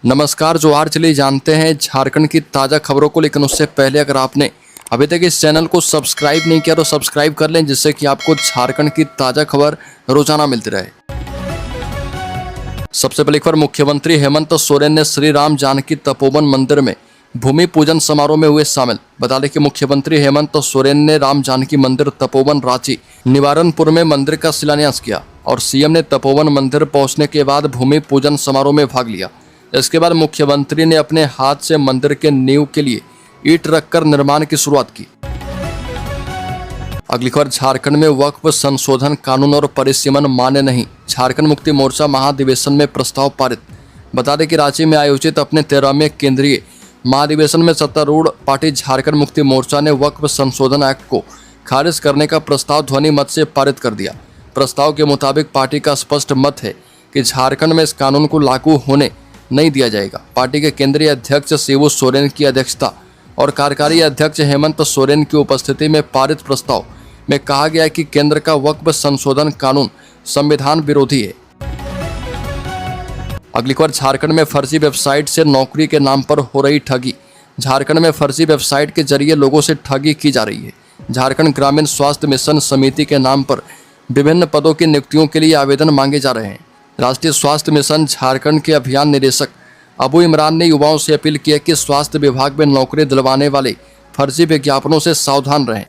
नमस्कार जोहार। चलिए जानते हैं झारखंड की ताज़ा खबरों को, लेकिन उससे पहले अगर आपने अभी तक इस चैनल को सब्सक्राइब नहीं किया तो सब्सक्राइब कर लें, जिससे कि आपको झारखंड की ताज़ा खबर रोजाना मिलती रहे। सबसे पहले खबर, मुख्यमंत्री हेमंत सोरेन ने श्री राम जानकी तपोवन मंदिर में भूमि पूजन समारोह में हुए शामिल। बता दें कि मुख्यमंत्री हेमंत सोरेन ने राम जानकी मंदिर तपोवन रांची निवारनपुर में मंदिर का शिलान्यास किया और सीएम ने तपोवन मंदिर पहुंचने के बाद भूमि पूजन समारोह में भाग लिया। इसके बाद मुख्यमंत्री ने अपने हाथ से मंदिर के नींव के लिए ईंट रखकर निर्माण की शुरुआत की। अगली खबर, झारखंड में वक्फ संशोधन कानून और परिसीमन मान्य नहीं, झारखंड मुक्ति मोर्चा महाधिवेशन में प्रस्ताव पारित। बता दें कि रांची में आयोजित अपने 13वें केंद्रीय महाधिवेशन में सत्तारूढ़ पार्टी झारखंड मुक्ति मोर्चा ने वक्फ संशोधन एक्ट को खारिज करने का प्रस्ताव ध्वनि मत से पारित कर दिया। प्रस्ताव के मुताबिक पार्टी का स्पष्ट मत है कि झारखंड में इस कानून को लागू होने नहीं दिया जाएगा। पार्टी के केंद्रीय अध्यक्ष शिबू सोरेन की अध्यक्षता और कार्यकारी अध्यक्ष हेमंत सोरेन की उपस्थिति में पारित प्रस्ताव में कहा गया है कि केंद्र का वक्फ संशोधन कानून संविधान विरोधी है। अगली खबर, झारखंड में फर्जी वेबसाइट से नौकरी के नाम पर हो रही ठगी। झारखंड में फर्जी वेबसाइट के जरिए लोगों से ठगी की जा रही है। झारखंड ग्रामीण स्वास्थ्य मिशन समिति के नाम पर विभिन्न पदों की नियुक्तियों के लिए आवेदन मांगे जा रहे हैं। राष्ट्रीय स्वास्थ्य मिशन झारखंड के अभियान निदेशक अबू इमरान ने युवाओं से अपील की है कि स्वास्थ्य विभाग में नौकरी दिलवाने वाले फर्जी विज्ञापनों से सावधान रहें।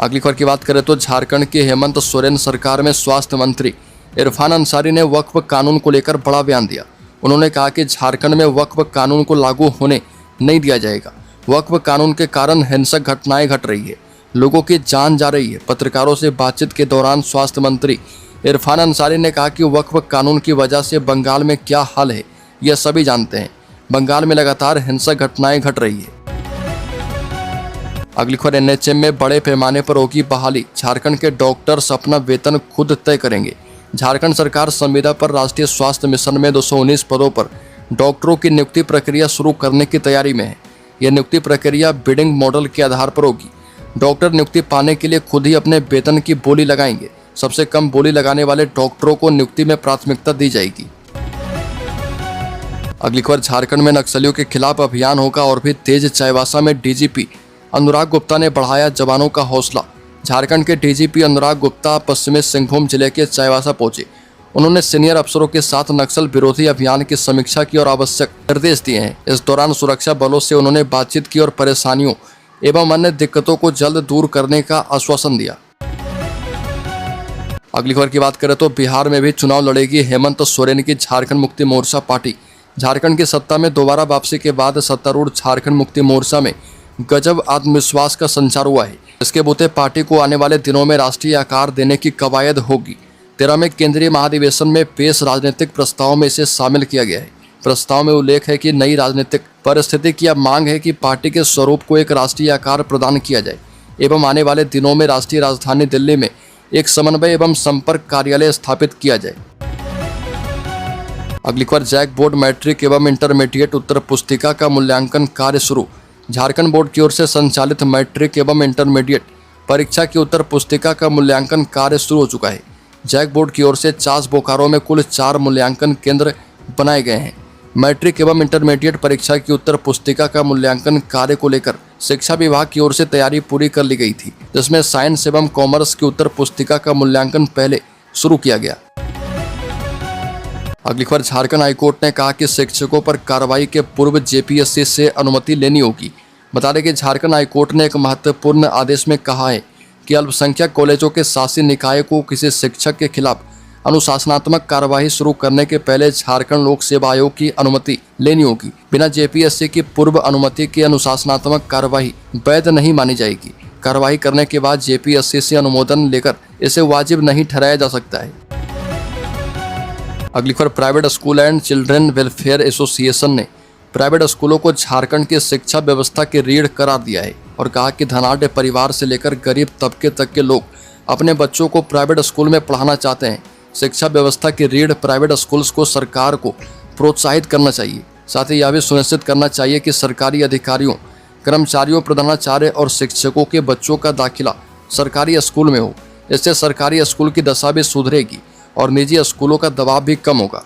अगली खबर की बात करें तो झारखंड के हेमंत सोरेन सरकार में स्वास्थ्य मंत्री इरफान अंसारी ने वक्फ कानून को लेकर बड़ा बयान दिया। उन्होंने कहा कि झारखंड में वक्फ कानून को लागू होने नहीं दिया जाएगा। वक्फ कानून के कारण हिंसक घटनाएं घट रही है, लोगों की जान जा रही है। पत्रकारों से बातचीत के दौरान स्वास्थ्य मंत्री इरफान अंसारी ने कहा कि वक्फ कानून की वजह से बंगाल में क्या हाल है यह सभी जानते हैं। बंगाल में लगातार हिंसक घटनाएं घट रही है। अगली खबर, एनएचएम में बड़े पैमाने पर होगी बहाली, झारखंड के डॉक्टर्स अपना वेतन खुद तय करेंगे। झारखंड सरकार संविदा पर राष्ट्रीय स्वास्थ्य मिशन में 219 पदों पर डॉक्टरों की नियुक्ति प्रक्रिया शुरू करने की तैयारी में है। यह नियुक्ति प्रक्रिया बिडिंग मॉडल के आधार पर होगी। डॉक्टर नियुक्ति पाने के लिए खुद ही अपने वेतन की बोली लगाएंगे। सबसे कम बोली लगाने वाले डॉक्टरों को नियुक्ति में प्राथमिकता दी जाएगी। अगली खबर, झारखंड में नक्सलियों के खिलाफ अभियान होगा और भी तेज। चाईबासा में डीजीपी अनुराग गुप्ता ने बढ़ाया जवानों का हौसला। झारखंड के डीजीपी अनुराग गुप्ता पश्चिमी सिंहभूम जिले के चाईबासा पहुंचे। उन्होंने सीनियर अफसरों के साथ नक्सल विरोधी अभियान की समीक्षा की और आवश्यक निर्देश दिए हैं। इस दौरान सुरक्षा बलों से उन्होंने बातचीत की और परेशानियों एवं अन्य दिक्कतों को जल्द दूर करने का आश्वासन दिया। अगली खबर की बात करें तो बिहार में भी चुनाव लड़ेगी हेमंत सोरेन की झारखंड मुक्ति मोर्चा पार्टी। झारखंड की सत्ता में दोबारा वापसी के बाद सत्तारूढ़ झारखंड मुक्ति मोर्चा में गजब आत्मविश्वास का संचार हुआ है। इसके बूते पार्टी को आने वाले दिनों में राष्ट्रीय आकार देने की कवायद होगी। 13वें केंद्रीय महाधिवेशन में पेश राजनीतिक प्रस्ताव में इसे शामिल किया गया है। प्रस्ताव में उल्लेख है कि नई राजनीतिक परिस्थिति की अब मांग है कि पार्टी के स्वरूप को एक राष्ट्रीय आकार प्रदान किया जाए एवं आने वाले दिनों में राष्ट्रीय राजधानी दिल्ली में एक समन्वय एवं संपर्क कार्यालय स्थापित किया जाए। अगली खबर, जैक बोर्ड मैट्रिक एवं इंटरमीडिएट उत्तर पुस्तिका का मूल्यांकन कार्य शुरू। झारखंड बोर्ड की ओर से संचालित मैट्रिक एवं इंटरमीडिएट परीक्षा की उत्तर पुस्तिका का मूल्यांकन कार्य शुरू हो चुका है। जैक बोर्ड की ओर से 50 बोकारो में कुल 4 मूल्यांकन केंद्र बनाए गए हैं। मैट्रिक एवं इंटरमीडिएट परीक्षा की उत्तर पुस्तिका का मूल्यांकन कार्य को लेकर शिक्षा विभाग की ओर से तैयारी पूरी कर ली गई थी, जिसमें साइंस एवं कॉमर्स की उत्तर पुस्तिका का मूल्यांकन पहले शुरू किया गया। अगली खबर, झारखंड हाईकोर्ट ने कहा कि शिक्षकों पर कार्रवाई के पूर्व जेपीएससी से अनुमति लेनी होगी। बता दें कि झारखंड हाईकोर्ट ने एक महत्वपूर्ण आदेश में कहा है कि अल्पसंख्यक कॉलेजों के शासी निकाय को किसी शिक्षक के खिलाफ अनुशासनात्मक कार्यवाही शुरू करने के पहले झारखंड लोक सेवा आयोग की अनुमति लेनी होगी। बिना जेपीएससी की पूर्व अनुमति की अनुशासनात्मक कार्यवाही वैध नहीं मानी जाएगी। कार्यवाही करने के बाद जेपीएससी से अनुमोदन लेकर इसे वाजिब नहीं ठहराया जा सकता है। अगली खबर, private school and children welfare association ने प्राइवेट स्कूलों को झारखंड की शिक्षा व्यवस्था की रीढ़ करार दिया है और कहा कि धनाढ़ परिवार से लेकर गरीब तबके तक के लोग अपने बच्चों को प्राइवेट स्कूल में पढ़ाना चाहते हैं। शिक्षा व्यवस्था की रीढ़ प्राइवेट स्कूल्स को सरकार को प्रोत्साहित करना चाहिए। साथ ही यह भी सुनिश्चित करना चाहिए कि सरकारी अधिकारियों, कर्मचारियों, प्रधानाचार्य और शिक्षकों के बच्चों का दाखिला सरकारी स्कूल में हो। इससे सरकारी स्कूल की दशा भी सुधरेगी और निजी स्कूलों का दबाव भी कम होगा।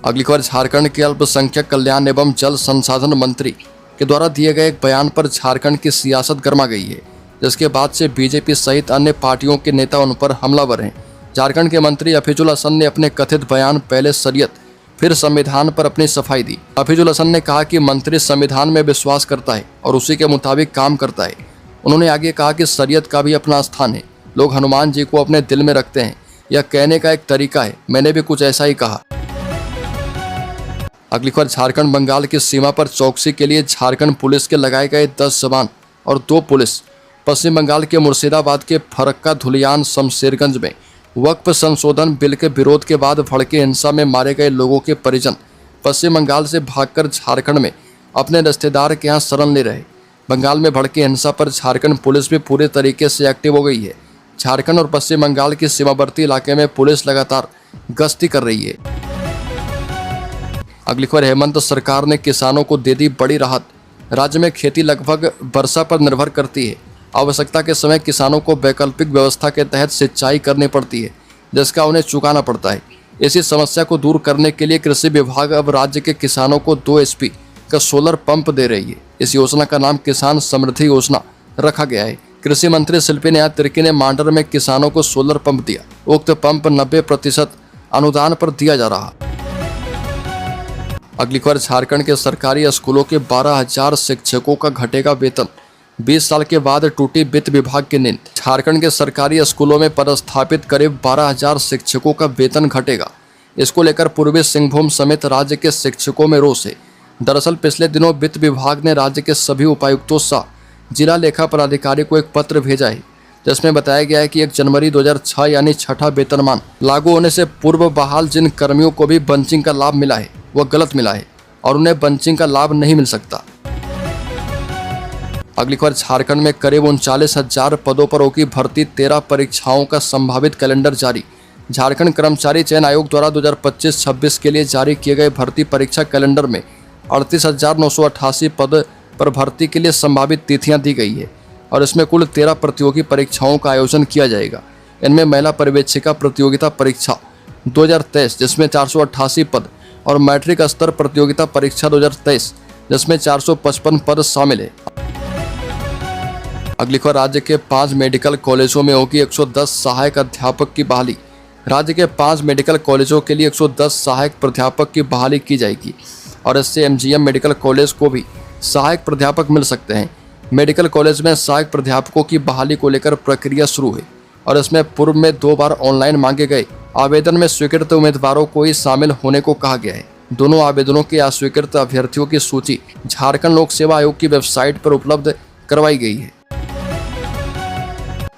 अगली खबर झारखंड के अल्पसंख्यक कल्याण एवं जल संसाधन मंत्री के द्वारा दिए गए एक बयान पर झारखंड की सियासत गर्मा गई है, जिसके बाद से बीजेपी सहित अन्य पार्टियों के नेता उन पर हमलावर हैं। झारखंड के मंत्री हफीजुल हसन ने अपने कथित बयान पहले शरीयत फिर संविधान पर अपनी सफाई दी। हफीजुल हसन ने कहा कि मंत्री संविधान में विश्वास करता है और उसी के मुताबिक काम करता है। उन्होंने आगे कहा कि शरीयत का भी अपना स्थान है, लोग हनुमान जी को अपने दिल में रखते हैं, यह कहने का एक तरीका है, मैंने भी कुछ ऐसा ही कहा। अगली खबर झारखंड बंगाल की सीमा पर चौकसी के लिए झारखंड पुलिस के लगाए गए 10 जवान और 2 पुलिस पश्चिम बंगाल के मुर्शिदाबाद के फरक्का धुलियान शमशेरगंज में वक्फ संशोधन बिल के विरोध के बाद भड़के हिंसा में मारे गए लोगों के परिजन पश्चिम बंगाल से भागकर झारखंड में अपने रिश्तेदार के यहाँ शरण ले रहे। बंगाल में भड़के हिंसा पर झारखंड पुलिस भी पूरे तरीके से एक्टिव हो गई है। झारखंड और पश्चिम बंगाल के सीमावर्ती इलाके में पुलिस लगातार गश्ती कर रही है। अगली खबर हेमंत सरकार ने किसानों को दे दी बड़ी राहत। राज्य में खेती लगभग वर्षा पर निर्भर करती है। आवश्यकता के समय किसानों को वैकल्पिक व्यवस्था के तहत सिंचाई करनी पड़ती है, जिसका उन्हें चुकाना पड़ता है। इसी समस्या को दूर करने के लिए कृषि विभाग अब राज्य के किसानों को 2 HP का सोलर पंप दे रही है। इस योजना का नाम किसान समृद्धि योजना रखा गया है। कृषि मंत्री शिल्पी नेहा तिर्की ने मांडर में किसानों को सोलर पंप दिया। उक्त पंप 90% अनुदान पर दिया जा रहा। अगली खबर झारखंड के सरकारी स्कूलों के 12,000 शिक्षकों का घटेगा वेतन। 20 साल के बाद टूटी वित्त विभाग की नींद। झारखंड के सरकारी स्कूलों में पदस्थापित करीब 12,000 शिक्षकों का वेतन घटेगा। इसको लेकर पूर्वी सिंहभूम समेत राज्य के शिक्षकों में रोष है। दरअसल पिछले दिनों वित्त विभाग ने राज्य के सभी उपायुक्तों सा जिला लेखा पदाधिकारी को एक पत्र भेजा है, जिसमें बताया गया है कि 1 जनवरी 2006 यानी छठा वेतनमान लागू होने से पूर्व बहाल जिन कर्मियों को भी बंचिंग का लाभ मिला है वह गलत मिला है और उन्हें बंचिंग का लाभ नहीं मिल सकता। अगली खबर झारखंड में करीब 39,000 पदों पर होगी भर्ती। 13 परीक्षाओं का संभावित कैलेंडर जारी। झारखंड कर्मचारी चयन आयोग द्वारा 2025-26 के लिए जारी किए गए भर्ती परीक्षा कैलेंडर में 38,988 पद पर भर्ती के लिए संभावित तिथियां दी गई है और इसमें कुल 13 प्रतियोगी परीक्षाओं का आयोजन किया जाएगा। इनमें महिला पर्यवेक्षिका प्रतियोगिता परीक्षा 2023 जिसमें 488 पद और मैट्रिक स्तर प्रतियोगिता परीक्षा 2023 जिसमें 455 पद शामिल है। अगली खबर राज्य के 5 मेडिकल कॉलेजों में होगी 110 सहायक अध्यापक की बहाली। राज्य के 5 मेडिकल कॉलेजों के लिए 110 सहायक प्राध्यापक की बहाली की जाएगी और इससे MGM मेडिकल कॉलेज को भी सहायक प्राध्यापक मिल सकते हैं। मेडिकल कॉलेज में सहायक प्राध्यापकों की बहाली को लेकर प्रक्रिया शुरू है और इसमें पूर्व में 2 बार ऑनलाइन मांगे गए आवेदन में स्वीकृत उम्मीदवारों को ही शामिल होने को कहा गया है। दोनों आवेदनों के अस्वीकृत अभ्यर्थियों की सूची झारखंड लोक सेवा आयोग की वेबसाइट पर उपलब्ध करवाई गई है।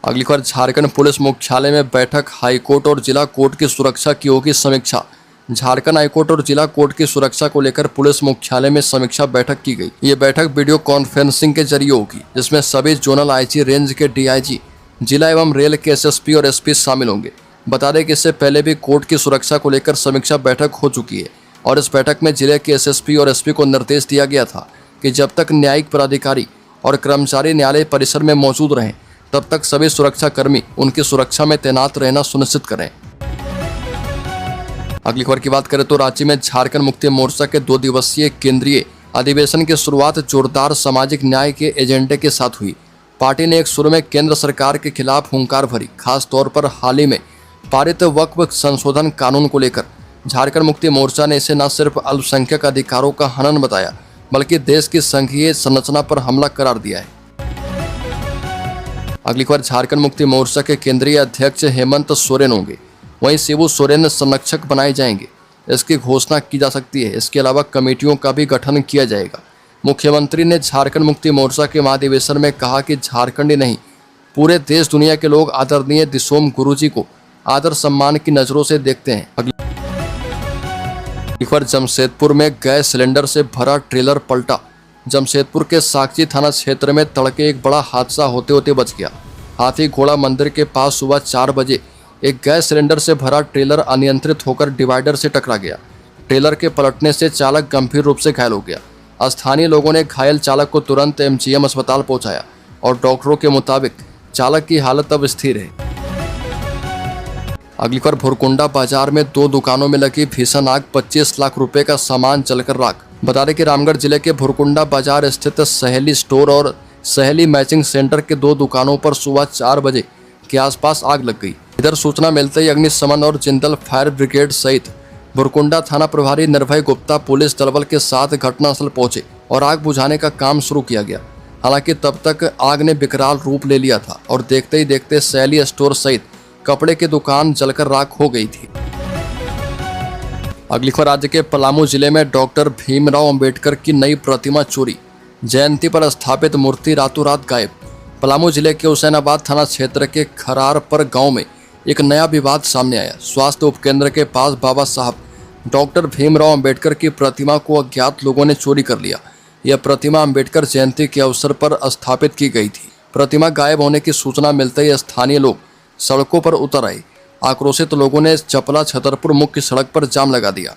अगली खबर झारखंड पुलिस मुख्यालय में बैठक। हाईकोर्ट और जिला कोर्ट की सुरक्षा की होगी समीक्षा। झारखंड हाईकोर्ट और जिला कोर्ट की सुरक्षा को लेकर पुलिस मुख्यालय में समीक्षा बैठक की गई। ये बैठक वीडियो कॉन्फ्रेंसिंग के जरिए होगी, जिसमें सभी जोनल IG, रेंज के DIG, जिला एवं रेल के SSP और SP शामिल होंगे। बता दें कि इससे पहले भी कोर्ट की सुरक्षा को लेकर समीक्षा बैठक हो चुकी है और इस बैठक में जिले के SSP और SP को निर्देश दिया गया था कि जब तक न्यायिक पदाधिकारी और कर्मचारी न्यायालय परिसर में मौजूद रहें तब तक सभी सुरक्षाकर्मी उनकी सुरक्षा में तैनात रहना सुनिश्चित करें। अगली खबर की बात करें तो राज्य में झारखंड मुक्ति मोर्चा के 2 दिवसीय केंद्रीय अधिवेशन की शुरुआत जोरदार सामाजिक न्याय के एजेंडे के साथ हुई। पार्टी ने एक सुर में केंद्र सरकार के खिलाफ हुंकार भरी, खास तौर पर हाल ही में पारित वक्फ संशोधन कानून को लेकर। झारखंड मुक्ति मोर्चा ने इसे न सिर्फ अल्पसंख्यक अधिकारों का हनन बताया बल्कि देश की संघीय संरचना पर हमला करार दिया है। अगली खबर झारखंड मुक्ति मोर्चा के केंद्रीय अध्यक्ष हेमंत सोरेन होंगे, वहीं शिबू सोरेन संरक्षक बनाए जाएंगे। इसकी घोषणा की जा सकती है। इसके अलावा कमेटियों का भी गठन किया जाएगा। मुख्यमंत्री ने झारखंड मुक्ति मोर्चा के महाधिवेशन में कहा कि झारखंड ही नहीं पूरे देश दुनिया के लोग आदरणीय दिसोम गुरुजी को आदर सम्मान की नजरों से देखते हैं। अगली खबर जमशेदपुर में गैस सिलेंडर से भरा ट्रेलर पलटा। जमशेदपुर के साक्षी थाना क्षेत्र में तड़के एक बड़ा हादसा होते होते बच गया। हाथी घोड़ा मंदिर के पास सुबह 4 बजे एक गैस सिलेंडर से भरा ट्रेलर अनियंत्रित होकर डिवाइडर से टकरा गया। ट्रेलर के पलटने से चालक गंभीर रूप से घायल हो गया। स्थानीय लोगों ने घायल चालक को तुरंत MGM अस्पताल पहुंचाया और डॉक्टरों के मुताबिक चालक की हालत अब स्थिर है। अगली खबर भुरकुंडा बाजार में 2 दुकानों में लगी भीषण आग, 25 लाख रुपए का सामान जलकर राख। बता दें कि रामगढ़ जिले के भुरकुंडा बाजार स्थित सहेली स्टोर और सहेली मैचिंग सेंटर के 2 दुकानों पर सुबह 4 बजे के आसपास आग लग गई। इधर सूचना मिलते ही अग्निशमन और जिंदल फायर ब्रिगेड सहित भुरकुंडा थाना प्रभारी निर्भय गुप्ता पुलिस दलबल के साथ घटनास्थल पहुंचे और आग बुझाने का काम शुरू किया गया। हालांकि तब तक आग ने विकराल रूप ले लिया था और देखते ही देखते सैली स्टोर सहित कपड़े की दुकान जलकर राख हो गई थी। अगली खबर राज्य के पलामू जिले में डॉक्टर भीमराव अंबेडकर की नई प्रतिमा चोरी, जयंती पर स्थापित मूर्ति रातों रात गायब। पलामू जिले के हुसैनाबाद थाना क्षेत्र के खरारपर गांव में एक नया विवाद सामने आया। स्वास्थ्य उपकेंद्र के पास बाबा साहब डॉक्टर भीमराव अंबेडकर की प्रतिमा को अज्ञात लोगों ने चोरी कर लिया। यह प्रतिमा अंबेडकर जयंती के अवसर पर स्थापित की गई थी। प्रतिमा गायब होने की सूचना मिलते ही स्थानीय लोग सड़कों पर उतर आए। आक्रोशित लोगों ने चपला छतरपुर मुख्य सड़क पर जाम लगा दिया।